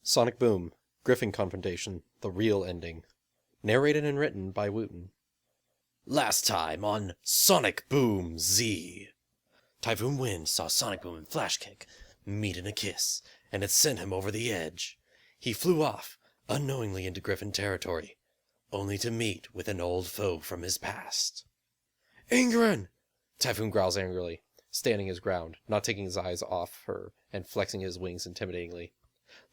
Sonic Boom, Gryphon Confrontation, The Real Ending. Narrated and written by Wuten. Last time on Sonic Boom Z. Typhoon Wind saw Sonic Boom and Flash Kick meet in a kiss, and it sent him over the edge. He flew off, unknowingly into Gryphon territory, only to meet with an old foe from his past. Ingrid! Typhoon growls angrily, standing his ground, not taking his eyes off her, and flexing his wings intimidatingly.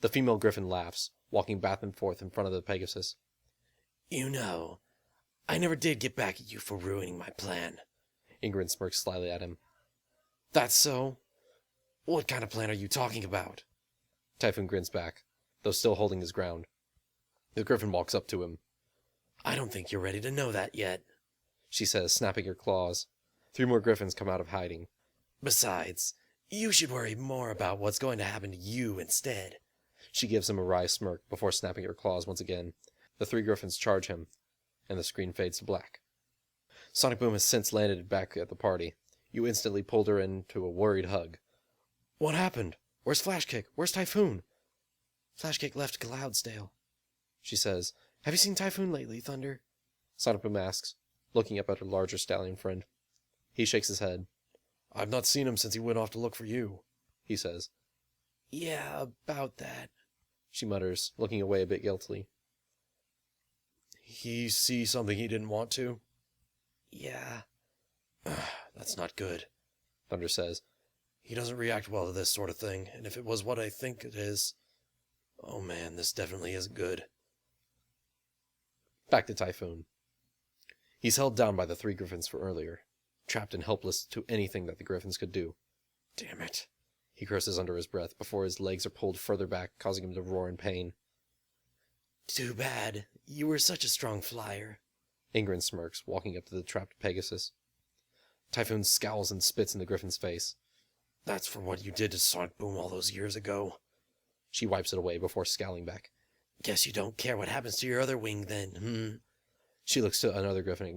The female Gryphon laughs, walking back and forth in front of the Pegasus. You know, I never did get back at you for ruining my plan. Ingrid smirks slyly at him. That's so? What kind of plan are you talking about? Typhoon grins back, though still holding his ground. The Gryphon walks up to him. I don't think you're ready to know that yet, she says, snapping her claws. 3 more Gryphons come out of hiding. Besides, you should worry more about what's going to happen to you instead. She gives him a wry smirk before snapping her claws once again. The 3 Gryphons charge him, and the screen fades to black. Sonic Boom has since landed back at the party. You instantly pulled her into a worried hug. What happened? Where's Flash Kick? Where's Typhoon? Flash Kick left Cloudsdale, she says. Have you seen Typhoon lately, Thunder? Sonic Boom asks, looking up at her larger stallion friend. He shakes his head. I've not seen him since he went off to look for you, he says. Yeah, about that, she mutters, looking away a bit guiltily. He see something he didn't want to? Yeah. That's not good, Thunder says. He doesn't react well to this sort of thing, and if it was what I think it is... Oh man, this definitely isn't good. Back to Typhoon. He's held down by the 3 Gryphons for earlier, trapped and helpless to anything that the Gryphons could do. Damn it, he curses under his breath before his legs are pulled further back, causing him to roar in pain. Too bad. You were such a strong flyer. Ingrid smirks, walking up to the trapped Pegasus. Typhoon scowls and spits in the Gryphon's face. That's for what you did to Sonic Boom all those years ago. She wipes it away before scowling back. Guess you don't care what happens to your other wing then, She looks to another Gryphon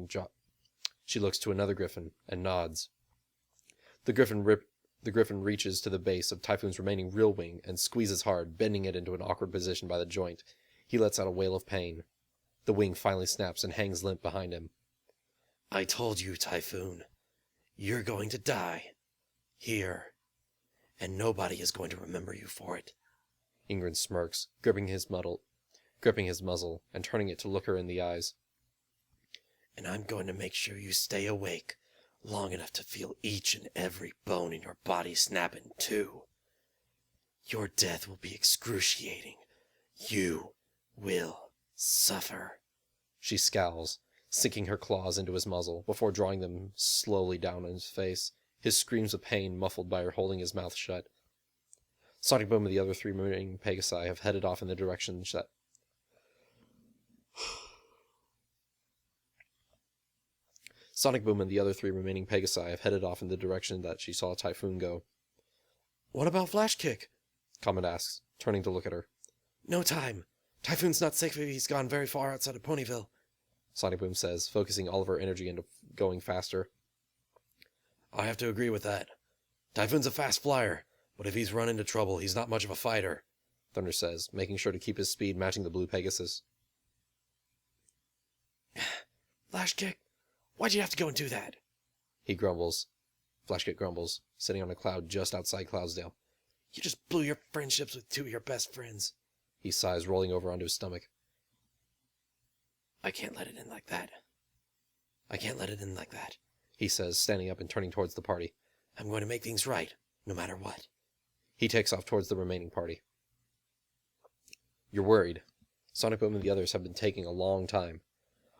and nods. The Gryphon reaches to the base of Typhoon's remaining real wing and squeezes hard, bending it into an awkward position by the joint. He lets out a wail of pain. The wing finally snaps and hangs limp behind him. I told you, Typhoon. You're going to die. Here. And nobody is going to remember you for it. Ingrid smirks, gripping his muzzle, and turning it to look her in the eyes. And I'm going to make sure you stay awake long enough to feel each and every bone in your body snap in two. Your death will be excruciating. You will suffer. She scowls, sinking her claws into his muzzle before drawing them slowly down on his face, his screams of pain muffled by her holding his mouth shut. Sonic Boom and the other 3 remaining Pegasi have headed off in the direction that... Sonic Boom and the other 3 remaining Pegasi have headed off in the direction that she saw Typhoon go. What about Flash Kick? Comet asks, turning to look at her. No time. Typhoon's not safe if he's gone very far outside of Ponyville, Sonic Boom says, focusing all of her energy into going faster. I have to agree with that. Typhoon's a fast flyer, but if he's run into trouble, he's not much of a fighter, Thunder says, making sure to keep his speed matching the blue Pegasus. Flash Kick, why'd you have to go and do that? He grumbles. Flashkick grumbles, sitting on a cloud just outside Cloudsdale. You just blew your friendships with 2 of your best friends. He sighs, rolling over onto his stomach. I can't let it in like that. I can't let it in like that, he says, standing up and turning towards the party. I'm going to make things right, no matter what. He takes off towards the remaining party. You're worried. Sonic Boom and the others have been taking a long time.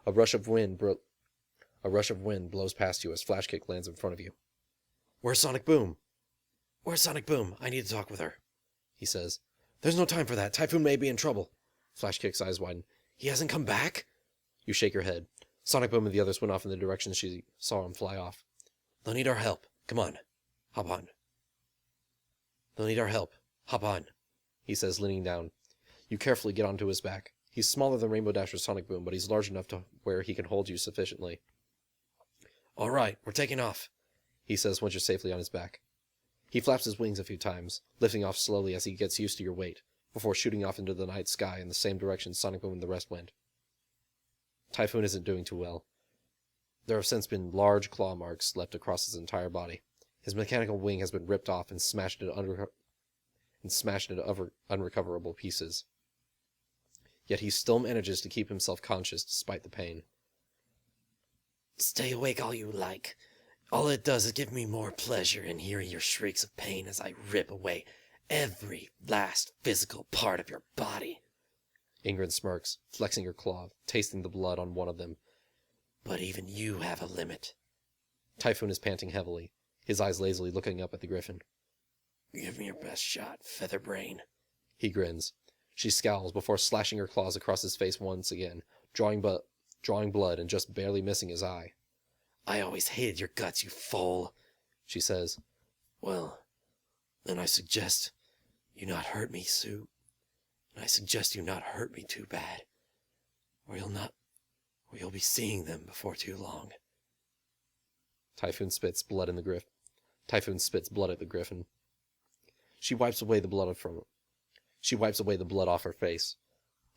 A rush of wind blows past you as Flash Kick lands in front of you. Where's Sonic Boom? Where's Sonic Boom? I need to talk with her, he says. There's no time for that. Typhoon may be in trouble. Flash Kick's eyes widen. He hasn't come back? You shake your head. Sonic Boom and the others went off in the direction she saw him fly off. They'll need our help. Come on. Hop on. They'll need our help. Hop on, he says, leaning down. You carefully get onto his back. He's smaller than Rainbow Dasher's Sonic Boom, but he's large enough to where he can hold you sufficiently. All right, we're taking off, he says once you're safely on his back. He flaps his wings a few times, lifting off slowly as he gets used to your weight, before shooting off into the night sky in the same direction Sonic Boom and the rest went. Typhoon isn't doing too well. There have since been large claw marks left across his entire body. His mechanical wing has been ripped off and smashed into unrecoverable pieces. Yet he still manages to keep himself conscious despite the pain. Stay awake all you like. All it does is give me more pleasure in hearing your shrieks of pain as I rip away every last physical part of your body. Ingrid smirks, flexing her claw, tasting the blood on one of them. But even you have a limit. Typhoon is panting heavily, his eyes lazily looking up at the Gryphon. Give me your best shot, Featherbrain. He grins. She scowls before slashing her claws across his face once again, drawing blood and just barely missing his eye. I always hated your guts, you fool, she says. Well, then I suggest you not hurt me, Sue. And I suggest you not hurt me too bad, or you'll be seeing them before too long. Typhoon spits blood at the Gryphon. She wipes away the blood off her face,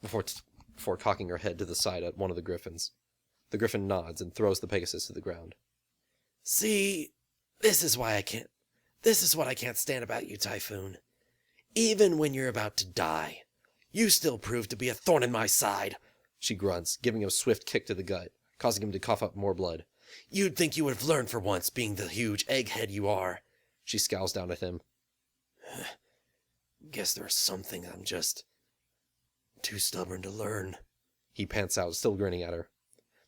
before cocking her head to the side at one of the Gryphons. The Gryphon nods and throws the Pegasus to the ground. See, this is what I can't stand about you, Typhoon. Even when you're about to die, you still prove to be a thorn in my side, she grunts, giving him a swift kick to the gut, causing him to cough up more blood. You'd think you would have learned for once, being the huge egghead you are. She scowls down at him. Guess there are some things I'm just too stubborn to learn. He pants out, still grinning at her.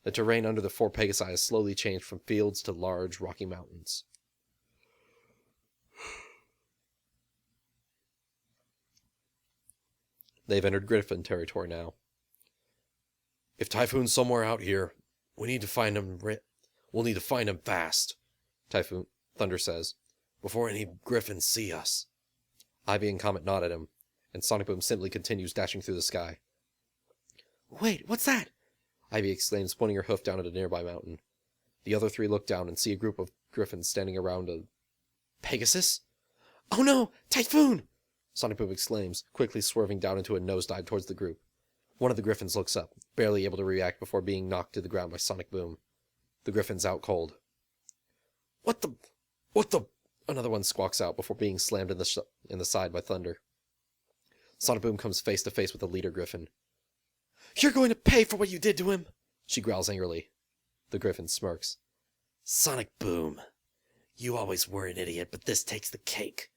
The terrain under the 4 Pegasi has slowly changed from fields to large, rocky mountains. They've entered Gryphon territory now. If Typhoon's somewhere out here, we'll need to find him fast, Thunder says, before any Gryphons see us. Ivy and Comet nod at him, and Sonic Boom simply continues dashing through the sky. Wait, what's that? Ivy exclaims, pointing her hoof down at a nearby mountain. The other 3 look down and see a group of Gryphons standing around a Pegasus? Oh no, Typhoon! Sonic Boom exclaims, quickly swerving down into a nosedive towards the group. One of the Gryphons looks up, barely able to react before being knocked to the ground by Sonic Boom. The Gryphon's out cold. What the... Another one squawks out before being slammed in the side by Thunder. Sonic Boom comes face to face with the leader Gryphon. You're going to pay for what you did to him, she growls angrily. The Gryphon smirks. Sonic Boom, you always were an idiot, but this takes the cake,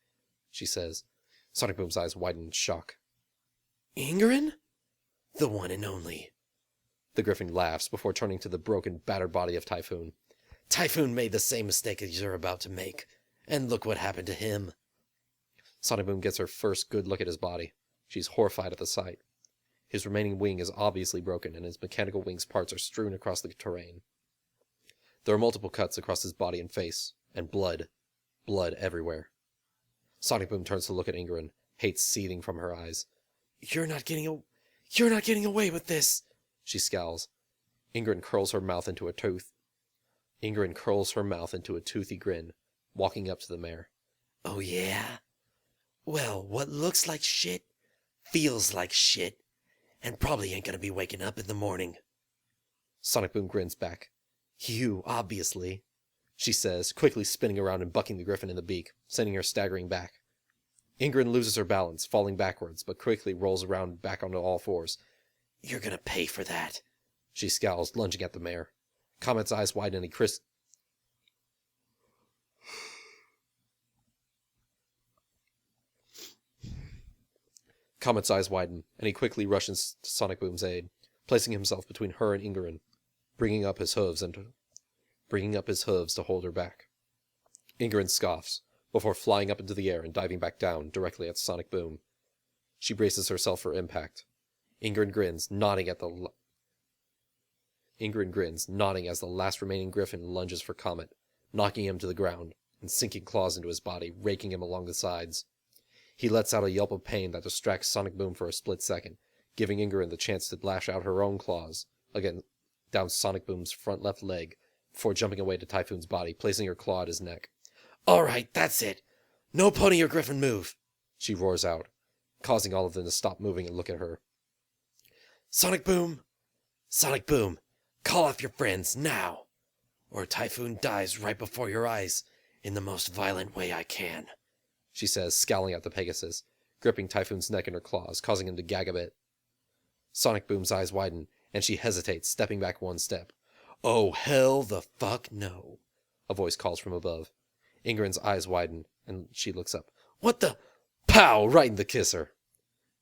she says. Sonic Boom's eyes widen in shock. Ingrid? The one and only. The Gryphon laughs before turning to the broken, battered body of Typhoon. Typhoon made the same mistake as you're about to make, and look what happened to him. Sonic Boom gets her first good look at his body. She's horrified at the sight. His remaining wing is obviously broken, and his mechanical wing's parts are strewn across the terrain. There are multiple cuts across his body and face, and blood everywhere. Sonic Boom turns to look at Ingrid, hate seething from her eyes. You're not getting away with this, she scowls. Ingrid curls her mouth into a toothy grin, walking up to the mare. Oh yeah? Well, what looks like shit, feels like shit, and probably ain't gonna be waking up in the morning. Sonic Boom grins back. You, obviously, she says, quickly spinning around and bucking the Gryphon in the beak, sending her staggering back. Ingrid loses her balance, falling backwards, but quickly rolls around back onto all 4s. You're gonna pay for that, she scowls, lunging at the mare. Comet's eyes widen and he quickly rushes to Sonic Boom's aid, placing himself between her and Ingrid, bringing up his hooves to hold her back. Ingrid scoffs, before flying up into the air and diving back down directly at Sonic Boom. She braces herself for impact. Ingrid grins, nodding as the last remaining Gryphon lunges for Comet, knocking him to the ground, and sinking claws into his body, raking him along the sides. He lets out a yelp of pain that distracts Sonic Boom for a split second, giving Ingrid the chance to lash out her own claws, again down Sonic Boom's front left leg, before jumping away to Typhoon's body, placing her claw at his neck. All right, that's it. No pony or Gryphon move, she roars out. causing all of them to stop moving and look at her. Sonic Boom! Sonic Boom! Call off your friends, now! Or Typhoon dies right before your eyes in the most violent way I can, she says, scowling at the Pegasus, gripping Typhoon's neck in her claws, causing him to gag a bit. Sonic Boom's eyes widen, and she hesitates, stepping back one step. Oh, hell the fuck no, a voice calls from above. Ingrid's eyes widen, and she looks up. What the? Pow! Right in the kisser!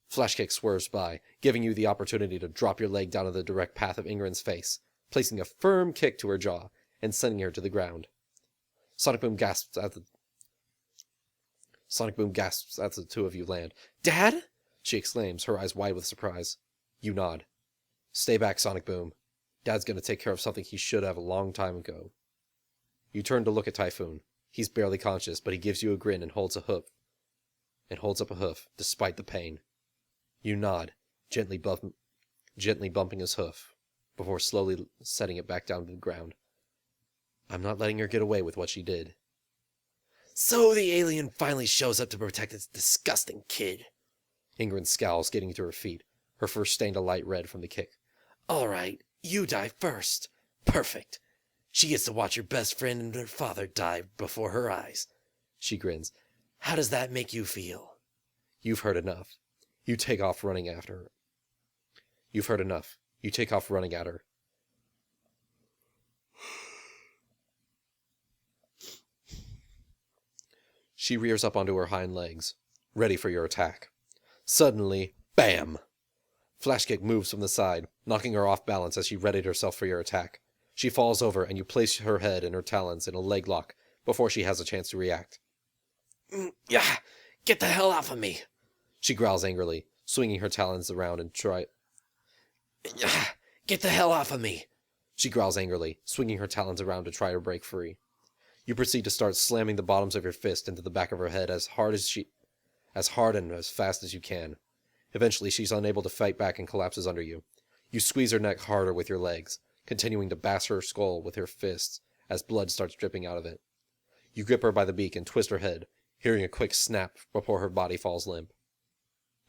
Flash Kick swerves by, giving you the opportunity to drop your leg down in the direct path of Ingrid's face, placing a firm kick to her jaw, and sending her to the ground. Sonic Boom gasps at the two of you land. Dad? She exclaims, her eyes wide with surprise. You nod. Stay back, Sonic Boom. Dad's gonna take care of something he should have a long time ago. You turn to look at Typhoon. He's barely conscious, but he gives you a grin and holds up a hoof, despite the pain. You nod, gently bumping his hoof, before slowly setting it back down to the ground. I'm not letting her get away with what she did. So the alien finally shows up to protect this disgusting kid. Ingrid scowls, getting to her feet, her fur stained a light red from the kick. All right, you die first. Perfect. She gets to watch her best friend and her father die before her eyes. She grins. How does that make you feel? You've heard enough. You take off running after her. You've heard enough. You take off running at her. She rears up onto her hind legs, ready for your attack. Suddenly, BAM! Flash Kick moves from the side, knocking her off balance as she readied herself for your attack. She falls over, and you place her head and her talons in a leg lock before she has a chance to react. Yeah, get the hell off of me! She growls angrily, swinging her talons around and Get the hell off of me! She growls angrily, swinging her talons around to try to break free. You proceed to start slamming the bottoms of your fist into the back of her head as hard and as fast as you can. Eventually, she's unable to fight back and collapses under you. You squeeze her neck harder with your legs, continuing to bash her skull with your fists as blood starts dripping out of it. You grip her by the beak and twist her head, hearing a quick snap before her body falls limp.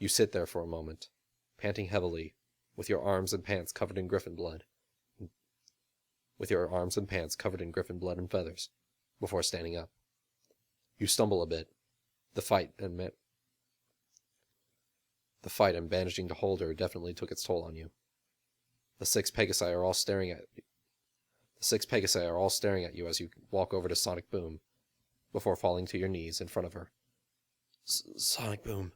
You sit there for a moment, panting heavily, with your arms and pants covered in Gryphon blood. And feathers, before standing up. You stumble a bit. The fight and managing to hold her definitely took its toll on you. The six Pegasi are all staring at you as you walk over to Sonic Boom, before falling to your knees in front of her. Sonic Boom,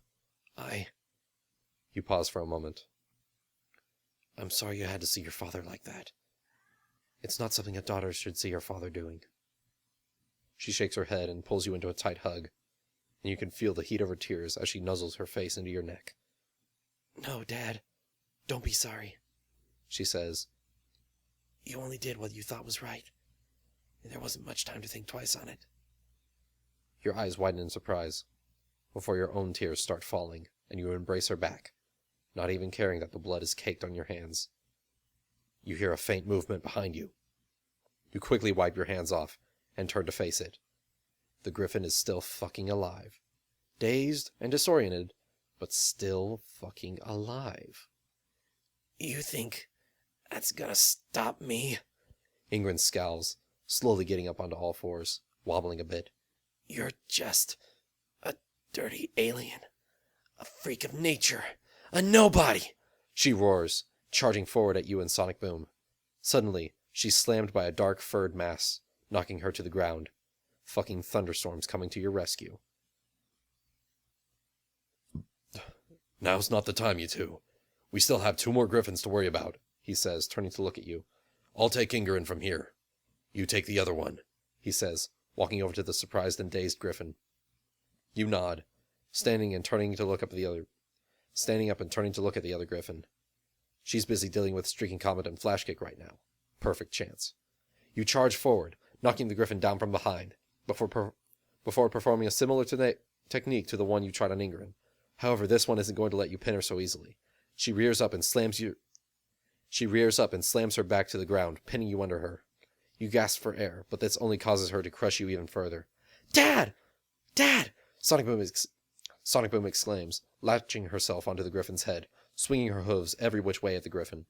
You pause for a moment. I'm sorry you had to see your father like that. It's not something a daughter should see her father doing. She shakes her head and pulls you into a tight hug, and you can feel the heat of her tears as she nuzzles her face into your neck. No, Dad, don't be sorry, she says. You only did what you thought was right, and there wasn't much time to think twice on it. Your eyes widen in surprise, before your own tears start falling, and you embrace her back, not even caring that the blood is caked on your hands. You hear a faint movement behind you. You quickly wipe your hands off, and turn to face it. The Gryphon is still fucking alive. Dazed and disoriented, but still fucking alive. You think that's gonna stop me? Ingrid scowls, slowly getting up onto all fours, wobbling a bit. You're just a dirty alien. A freak of nature. A nobody! She roars, charging forward at you and Sonic Boom. Suddenly, she's slammed by a dark furred mass, knocking her to the ground. Fucking thunderstorms coming to your rescue. Now's not the time, you two. We still have 2 more Gryphons to worry about, he says, turning to look at you. I'll take Ingrid from here. You take the other one, he says, walking over to the surprised and dazed Gryphon. You nod, standing up and turning to look at the other Gryphon. She's busy dealing with Streaking Comet and Flash Kick right now. Perfect chance. You charge forward, knocking the Gryphon down from behind, before performing a similar technique to the one you tried on Ingrid. However, this one isn't going to let you pin her so easily. She rears up and slams her back to the ground, pinning you under her. You gasp for air, but this only causes her to crush you even further. Dad! Dad! Sonic Boom exclaims, latching herself onto the Gryphon's head, swinging her hooves every which way at the Gryphon.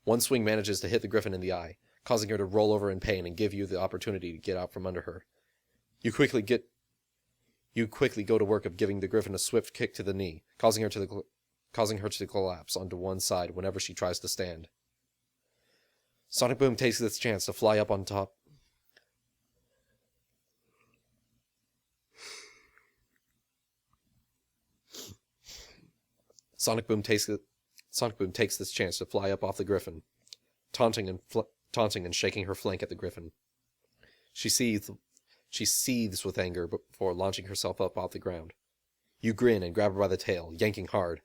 One swing manages to hit the Gryphon in the eye, causing her to roll over in pain and give you the opportunity to get out from under her. You quickly go to work of giving the Gryphon a swift kick to the knee, causing her to collapse onto one side whenever she tries to stand. Sonic Boom takes this chance to fly up on top. Sonic Boom takes this chance to fly up off the Gryphon, taunting and shaking her flank at the Gryphon. She seethes with anger before launching herself up off the ground. You grin and grab her by the tail, yanking hard.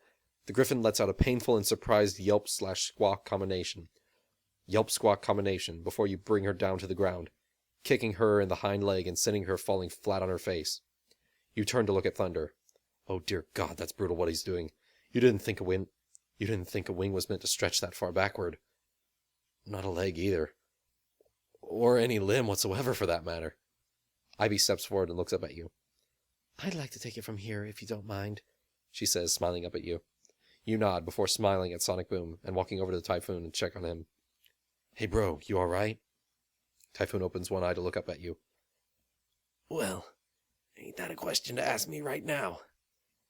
The Gryphon lets out a painful and surprised yelp/squawk combination before you bring her down to the ground, kicking her in the hind leg and sending her falling flat on her face. You turn to look at Thunder. Oh dear God, that's brutal what he's doing. You didn't think a wing was meant to stretch that far backward. Not a leg either. Or any limb whatsoever for that matter. Ivy steps forward and looks up at you. I'd like to take it from here, if you don't mind, she says, smiling up at you. You nod before smiling at Sonic Boom and walking over to the Typhoon and check on him. Hey bro, you alright? Typhoon opens one eye to look up at you. Well, ain't that a question to ask me right now?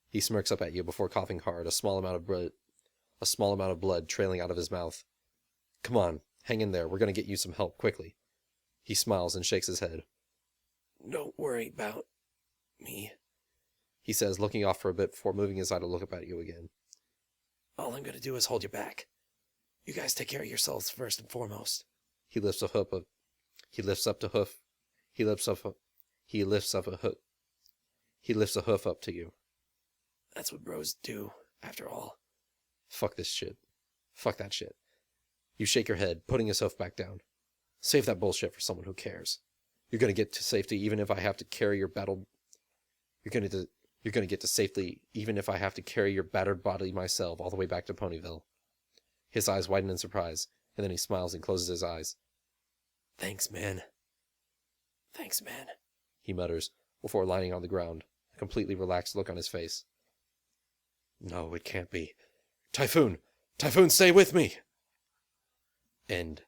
He smirks up at you before coughing hard, a small amount of blood trailing out of his mouth. Come on, hang in there, we're gonna get you some help, quickly. He smiles and shakes his head. Don't worry about me, he says, looking off for a bit before moving his eye to look up at you again. All I'm gonna do is hold you back. You guys take care of yourselves first and foremost. He lifts a hoof up to you. That's what bros do, after all. Fuck this shit. Fuck that shit. You shake your head, putting his hoof back down. Save that bullshit for someone who cares. You're gonna get to safety even if I have to carry your battle... You're gonna get to safety even if I have to carry your battered body myself all the way back to Ponyville. His eyes widen in surprise, and then he smiles and closes his eyes. Thanks, man. Thanks, man, he mutters, before lying on the ground, a completely relaxed look on his face. No, it can't be. Typhoon! Typhoon, stay with me! End.